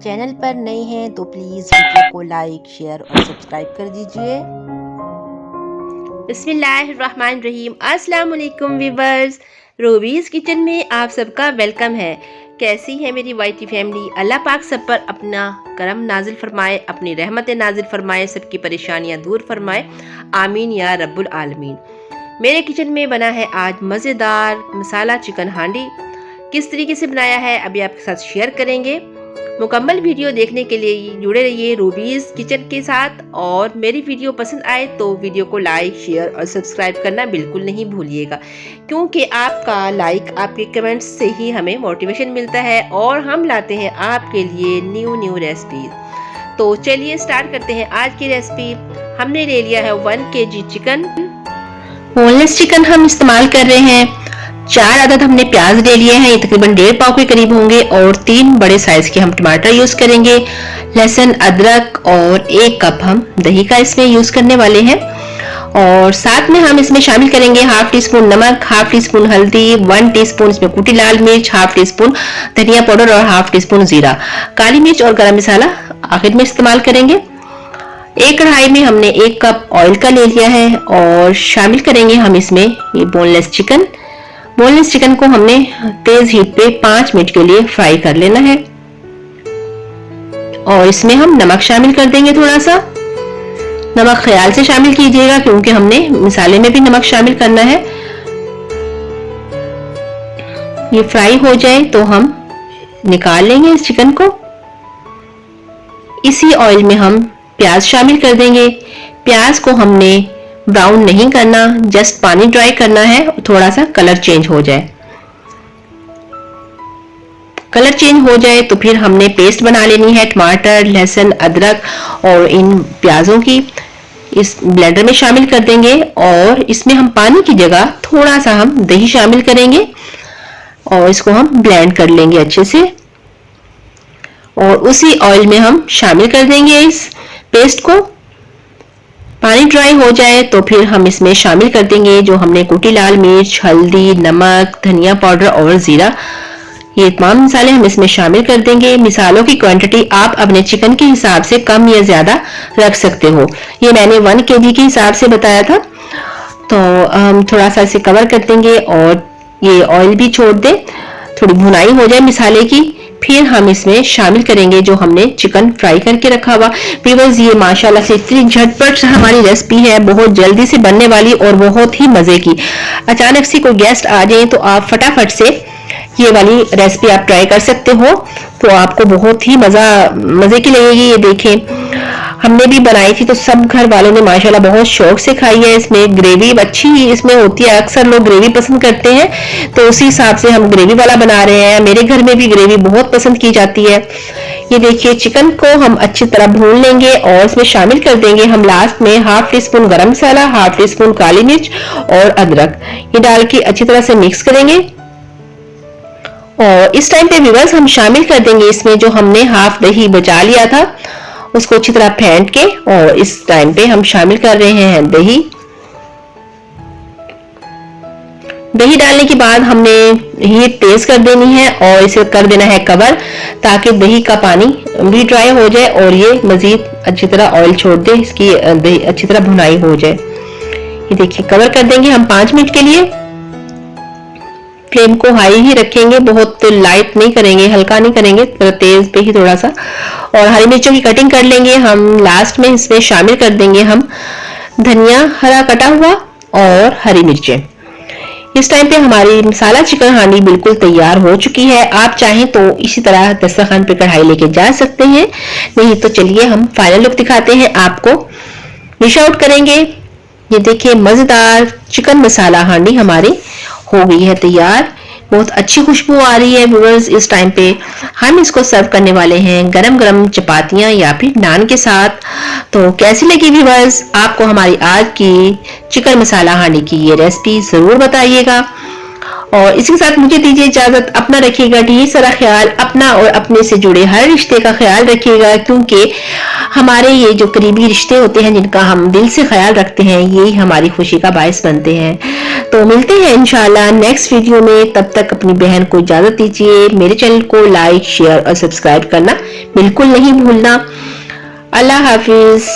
Channel पर नए हैं तो प्लीज़ वीडियो को लाइक, शेयर और सब्सक्राइब कर दीजिए। बिस्मिल्लाहिर्रहमानिर्रहीम। अस्सलाम वालेकुम व्यूअर्स, रूबीज़ किचन में आप सबका वेलकम है। कैसी है मेरी वाइटी फैमिली? अल्लाह पाक सब पर अपना करम नाजिल फरमाए, अपनी रहमत नाजिल फरमाए, सबकी परेशानियां दूर फरमाए, आमीन या रब्बुल आलमीन। मेरे किचन में बना है आज मज़ेदार मसाला चिकन हांडी। किस तरीके से बनाया है अभी आपके साथ शेयर करेंगे। मुकम्मल वीडियो देखने के लिए जुड़े रहिए रूबीज़ किचन के साथ, और मेरी वीडियो पसंद आए तो वीडियो को लाइक, शेयर और सब्सक्राइब करना बिल्कुल नहीं भूलिएगा, क्योंकि आपका लाइक, आपके कमेंट्स से ही हमें मोटिवेशन मिलता है और हम लाते हैं आपके लिए न्यू रेसिपीज। तो चलिए स्टार्ट करते हैं आज की रेसिपी। हमने ले लिया है 1 kg चिकन। बोनलेस चिकन हम इस्तेमाल कर रहे हैं। 4 अदद हमने प्याज ले लिए हैं, ये तकरीबन 1.5 पाव के करीब होंगे, और 3 बड़े साइज के हम टमाटर यूज करेंगे। लहसुन, अदरक और 1 कप हम दही का इसमें यूज करने वाले हैं। और साथ में हम इसमें शामिल करेंगे हाफ टी स्पून नमक, हाफ टी स्पून हल्दी, 1 टीस्पून इसमें कुटी लाल मिर्च, हाफ टी स्पून धनिया पाउडर और हाफ टी स्पून जीरा। काली मिर्च और गरम मसाला आखिर में इस्तेमाल करेंगे। एक कढ़ाई में हमने 1 कप ऑयल का ले लिया है और शामिल करेंगे हम इसमें ये बोनलेस चिकन। बोनलेस चिकन को हमने तेज हीट पे 5 मिनट के लिए फ्राई कर लेना है। और इसमें हम नमक शामिल कर देंगे। थोड़ा सा नमक ख्याल से शामिल कीजिएगा, क्योंकि हमने मसाले में भी नमक शामिल करना है। ये फ्राई हो जाए तो हम निकाल लेंगे इस चिकन को। इसी ऑयल में हम प्याज शामिल कर देंगे। प्याज को हमने ब्राउन नहीं करना, जस्ट पानी ड्राई करना है, थोड़ा सा कलर चेंज हो जाए। कलर चेंज हो जाए तो फिर हमने पेस्ट बना लेनी है टमाटर, लहसुन, अदरक और इन प्याजों की। इस ब्लेंडर में शामिल कर देंगे और इसमें हम पानी की जगह थोड़ा सा हम दही शामिल करेंगे और इसको हम ब्लेंड कर लेंगे अच्छे से। और उसी ऑयल में हम शामिल कर देंगे इस पेस्ट को। पानी ड्राई हो जाए तो फिर हम इसमें शामिल कर देंगे जो हमने कुटी लाल मिर्च, हल्दी, नमक, धनिया पाउडर और जीरा, ये तमाम मसाले हम इसमें शामिल कर देंगे। मसालों की क्वांटिटी आप अपने चिकन के हिसाब से कम या ज्यादा रख सकते हो। ये मैंने 1 kg के हिसाब से बताया था। तो हम थोड़ा सा इसे कवर कर देंगे और ये ऑयल भी छोड़ दे, थोड़ी भुनाई हो जाए मसाले की, फिर हम इसमें शामिल करेंगे जो हमने चिकन फ्राई करके रखा हुआ। व्यूअर्स, ये माशाल्लाह से इतनी झटपट हमारी रेसिपी है, बहुत जल्दी से बनने वाली और बहुत ही मजे की। अचानक से कोई गेस्ट आ जाए तो आप फटाफट से ये वाली रेसिपी आप ट्राई कर सकते हो, तो आपको बहुत ही मजे की लगेगी। ये देखें, हमने भी बनाई थी तो सब घर वालों ने माशाल्लाह बहुत शौक से खाई है। इसमें ग्रेवी अच्छी इसमें होती है, अक्सर लोग ग्रेवी पसंद करते हैं, तो उसी हिसाब से हम ग्रेवी वाला बना रहे हैं। मेरे घर में भी ग्रेवी बहुत पसंद की जाती है। ये देखिए, चिकन को हम अच्छी तरह भून लेंगे और इसमें शामिल कर देंगे हम लास्ट में हाफ टी स्पून गरम मसाला, हाफ टी स्पून काली मिर्च और अदरक। ये डाल के अच्छी तरह से मिक्स करेंगे। और इस टाइम पे व्यूअर्स हम शामिल कर देंगे इसमें जो हमने हाफ दही बचा लिया था, उसको अच्छी तरह फेंट के, और इस टाइम पे हम शामिल कर रहे हैं दही। दही डालने के बाद हमने हीट तेज कर देनी है और इसे कर देना है कवर, ताकि दही का पानी भी ड्राई हो जाए और ये मजीद अच्छी तरह ऑयल छोड़ दे, इसकी दही अच्छी तरह भुनाई हो जाए। ये देखिए, कवर कर देंगे हम 5 मिनट के लिए। फ्लेम को हाई ही रखेंगे, बहुत लाइट नहीं करेंगे, हल्का नहीं करेंगे, तेज पे ही थोड़ा सा। और हरी मिर्चों की कटिंग कर लेंगे हम। लास्ट में इसमें शामिल कर देंगे हम धनिया हरा कटा हुआ और हरी मिर्चें। इस टाइम पे हमारी मसाला चिकन हांडी बिल्कुल तैयार हो चुकी है। आप चाहें तो इसी तरह दस्तरखान पे कढ़ाई लेके जा सकते हैं, नहीं तो चलिए हम फाइनल लुक दिखाते हैं आपको। डिश आउट करेंगे। ये देखिए, मजेदार चिकन मसाला हांडी हमारी हो गई है तैयार। बहुत अच्छी खुशबू आ रही है व्यूअर्स। इस टाइम पे हम इसको सर्व करने वाले हैं गरम गरम चपातियां या फिर नान के साथ। तो कैसी लगी व्यूअर्स आपको हमारी आज की चिकन मसाला हांडी की ये रेसिपी, जरूर बताइएगा। और इसके साथ मुझे दीजिए इजाजत। अपना रखिएगा ढेर सारा ख्याल, अपना और अपने से जुड़े हर रिश्ते का ख्याल रखिएगा, क्योंकि हमारे ये जो करीबी रिश्ते होते हैं जिनका हम दिल से ख्याल रखते हैं, यही हमारी खुशी का बायस बनते हैं। तो मिलते हैं इंशाल्लाह नेक्स्ट वीडियो में। तब तक अपनी बहन को इजाजत दीजिए। मेरे चैनल को लाइक, शेयर और सब्सक्राइब करना बिल्कुल नहीं भूलना। अल्लाह हाफिज।